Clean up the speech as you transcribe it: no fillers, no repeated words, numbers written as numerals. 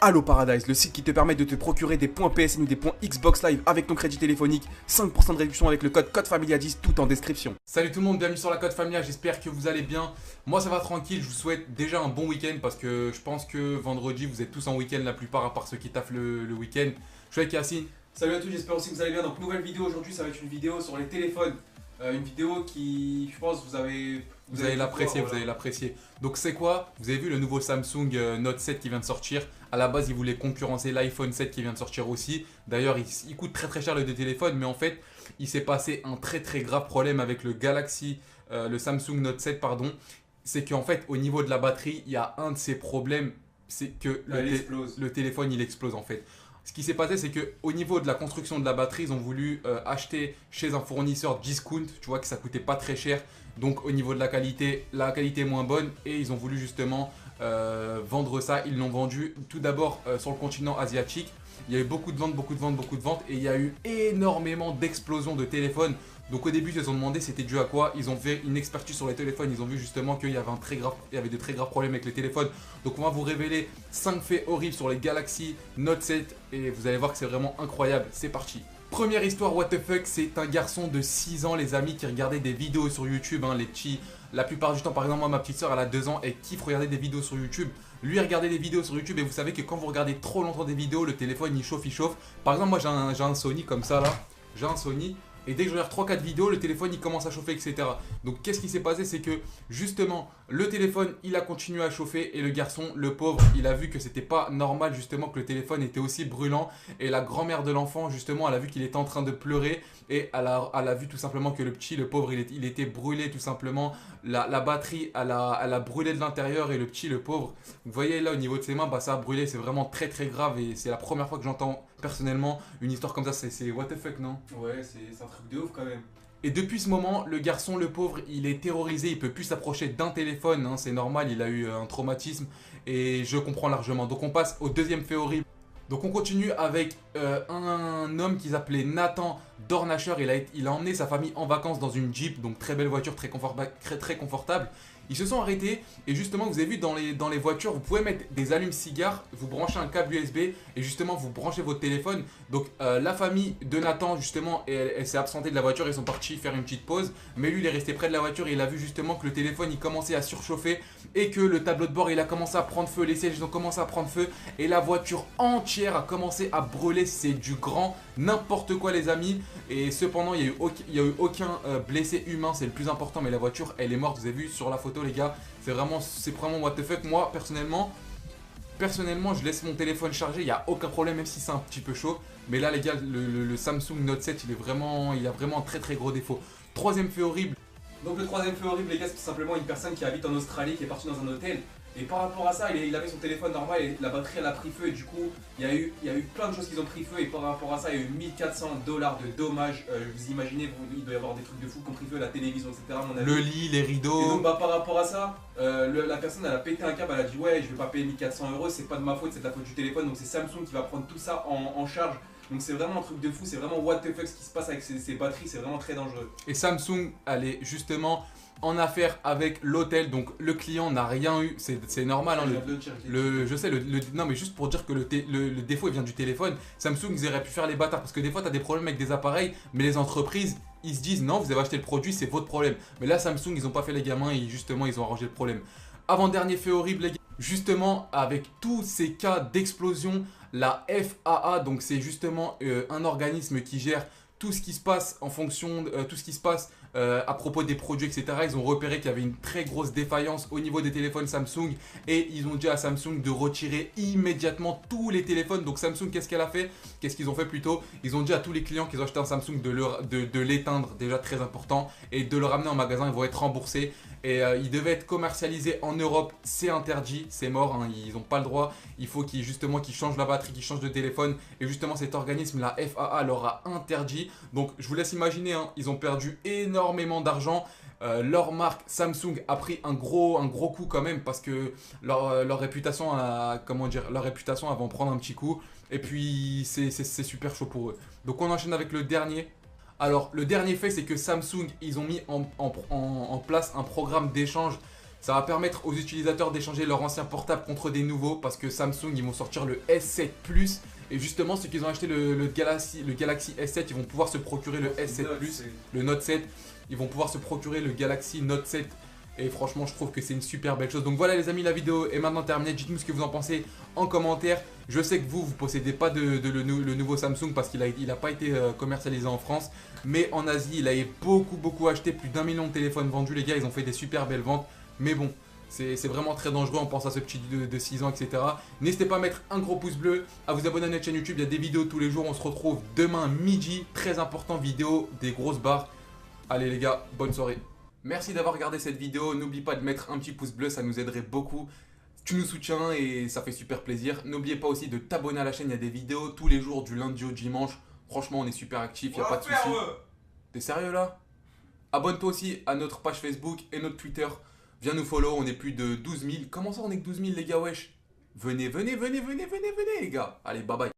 Allo Paradise, le site qui te permet de te procurer des points PSN ou des points Xbox Live avec ton crédit téléphonique, 5% de réduction avec le code CODEFAMILIA10, tout en description. Salut tout le monde, bienvenue sur la Code Familia, j'espère que vous allez bien. Moi ça va tranquille, je vous souhaite déjà un bon week-end parce que je pense que vendredi vous êtes tous en week-end la plupart à part ceux qui taffent le week-end. Je suis avec Yacine. Salut à tous, j'espère aussi que vous allez bien. Donc nouvelle vidéo aujourd'hui, ça va être une vidéo sur les téléphones. Une vidéo qui, je pense, vous allez l'apprécier, voilà. vous allez l'apprécier. Donc c'est quoi? Vous avez vu le nouveau Samsung Note 7 qui vient de sortir. À la base, ils voulaient concurrencer l'iPhone 7 qui vient de sortir aussi. D'ailleurs, il coûte très cher le deux téléphones, mais en fait, il s'est passé un très grave problème avec le le Samsung Note 7, pardon. C'est qu'en fait, au niveau de la batterie, il y a un de ces problèmes, c'est que le téléphone il explose en fait. Ce qui s'est passé, c'est qu'au niveau de la construction de la batterie, ils ont voulu acheter chez un fournisseur discount, tu vois que ça coûtait pas très cher. Donc au niveau de la qualité est moins bonne et ils ont voulu justement vendre ça. Ils l'ont vendu tout d'abord sur le continent asiatique. Il y a eu beaucoup de ventes et il y a eu énormément d'explosions de téléphones. Donc au début, ils se sont demandé c'était dû à quoi. Ils ont fait une expertise sur les téléphones. Ils ont vu justement qu'il y avait de très graves problèmes avec les téléphones. Donc on va vous révéler 5 faits horribles sur les Galaxy Note 7 et vous allez voir que c'est vraiment incroyable. C'est parti. Première histoire what the fuck, c'est un garçon de 6 ans les amis qui regardait des vidéos sur YouTube, les petits. La plupart du temps, par exemple moi ma petite soeur elle a 2 ans et kiffe regarder des vidéos sur YouTube. Lui regardait des vidéos sur YouTube et vous savez que quand vous regardez trop longtemps des vidéos, le téléphone il chauffe. Par exemple moi j'ai un Sony comme ça là, j'ai un Sony. Et dès que je regarde 3-4 vidéos, le téléphone il commence à chauffer, etc. Donc qu'est-ce qui s'est passé? C'est que justement, le téléphone il a continué à chauffer et le garçon, le pauvre, il a vu que c'était pas normal justement que le téléphone était aussi brûlant. Et la grand-mère de l'enfant, justement, elle a vu qu'il était en train de pleurer et elle a vu tout simplement que le pauvre, il était brûlé tout simplement. La batterie, elle a brûlé de l'intérieur et le pauvre, vous voyez là au niveau de ses mains, bah, ça a brûlé. C'est vraiment très grave et c'est la première fois que j'entends personnellement une histoire comme ça. C'est what the fuck, non? Ouais, c'est un truc de ouf quand même. Et depuis ce moment, le garçon, le pauvre, il est terrorisé, il peut plus s'approcher d'un téléphone, c'est normal, il a eu un traumatisme et je comprends largement. Donc on passe au deuxième fait horrible. Donc on continue avec un homme qui s'appelait Nathan Dornacher. Il a emmené sa famille en vacances dans une Jeep, donc très belle voiture, très confortable. Ils se sont arrêtés et justement vous avez vu dans les voitures vous pouvez mettre des allumes-cigares, vous branchez un câble USB et justement vous branchez votre téléphone. Donc la famille de Nathan justement elle s'est absentée de la voiture, ils sont partis faire une petite pause. Mais lui il est resté près de la voiture et il a vu justement que le téléphone il commençait à surchauffer et que le tableau de bord il a commencé à prendre feu, les sièges ils ont commencé à prendre feu et la voiture entière a commencé à brûler. C'est du grand n'importe quoi les amis. Et cependant il n'y a eu aucun blessé humain, c'est le plus important, mais la voiture elle est morte, vous avez vu sur la photo les gars, c'est vraiment what the fuck. Moi personnellement je laisse mon téléphone chargé, il n'y a aucun problème même si c'est un petit peu chaud. Mais là les gars, le Samsung Note 7 il a vraiment un très gros défaut. Troisième fait horrible. Donc le troisième fait horrible les gars, c'est tout simplement une personne qui habite en Australie, qui est partie dans un hôtel. Et par rapport à ça, il avait son téléphone normal et la batterie elle a pris feu et du coup il y a eu plein de choses qui ont pris feu et par rapport à ça il y a eu $1400 de dommages. Vous imaginez, il doit y avoir des trucs de fou qui ont pris feu, la télévision etc. Le lit, les rideaux. Et donc bah, par rapport à ça, la personne elle a pété un câble, elle a dit ouais je vais pas payer 1400 €, c'est pas de ma faute, c'est la faute du téléphone. Donc c'est Samsung qui va prendre tout ça en charge. Donc c'est vraiment un truc de fou, c'est vraiment what the fuck ce qui se passe avec ces batteries, c'est vraiment très dangereux. Et Samsung elle est justement en affaire avec l'hôtel, donc le client n'a rien eu, c'est normal. Je sais, non mais juste pour dire que le défaut il vient du téléphone. Samsung ils auraient pu faire les bâtards parce que des fois tu as des problèmes avec des appareils, mais les entreprises ils se disent non vous avez acheté le produit c'est votre problème. Mais là Samsung ils ont pas fait les gamins et justement ils ont arrangé le problème. Avant-dernier fait horrible les gars, justement avec tous ces cas d'explosion, la FAA, donc c'est justement un organisme qui gère tout ce qui se passe en fonction de tout ce qui se passe à propos des produits, etc. Ils ont repéré qu'il y avait une très grosse défaillance au niveau des téléphones Samsung et ils ont dit à Samsung de retirer immédiatement tous les téléphones. Donc Samsung, qu'est-ce qu'elle a fait? Qu'est-ce qu'ils ont fait plutôt? Ils ont dit à tous les clients qui ont acheté un Samsung de l'éteindre, déjà très important, et de le ramener en magasin, ils vont être remboursés. Et il devait être commercialisé en Europe, c'est interdit, c'est mort, ils n'ont pas le droit. Il faut qu'ils changent la batterie, qu'ils changent de téléphone. Et justement cet organisme, la FAA, leur a interdit. Donc je vous laisse imaginer, ils ont perdu énormément d'argent. Leur marque Samsung a pris un gros coup quand même parce que leur réputation leur réputation va en prendre un petit coup. Et puis c'est super chaud pour eux. Donc on enchaîne avec le dernier. Alors le dernier fait c'est que Samsung ils ont mis en place un programme d'échange Ça va permettre aux utilisateurs d'échanger leur ancien portable contre des nouveaux parce que Samsung ils vont sortir le S7 Plus et justement ceux qui ont acheté le Galaxy S7 ils vont pouvoir se procurer le S7 Plus, le Note 7, ils vont pouvoir se procurer le Galaxy Note 7 et franchement je trouve que c'est une super belle chose. Donc voilà les amis, la vidéo est maintenant terminée, dites-nous ce que vous en pensez en commentaire. Je sais que vous possédez pas le nouveau Samsung parce qu'il a pas été commercialisé en France, mais en Asie il a beaucoup acheté, plus d'1 million de téléphones vendus les gars, ils ont fait des super belles ventes. Mais bon, c'est vraiment très dangereux, on pense à ce petit de 6 ans, etc. N'hésitez pas à mettre un gros pouce bleu, à vous abonner à notre chaîne YouTube, il y a des vidéos tous les jours. On se retrouve demain midi, très important, vidéo des grosses barres. Allez les gars, bonne soirée. Merci d'avoir regardé cette vidéo, n'oublie pas de mettre un petit pouce bleu, ça nous aiderait beaucoup. Tu nous soutiens et ça fait super plaisir. N'oubliez pas aussi de t'abonner à la chaîne, il y a des vidéos tous les jours du lundi au dimanche. Franchement, on est super actifs, il n'y a pas de soucis. T'es sérieux là? Abonne-toi aussi à notre page Facebook et notre Twitter. Viens nous follow, on est plus de 12 000. Comment ça on est que 12 000 les gars, wesh? Venez les gars. Allez, bye bye.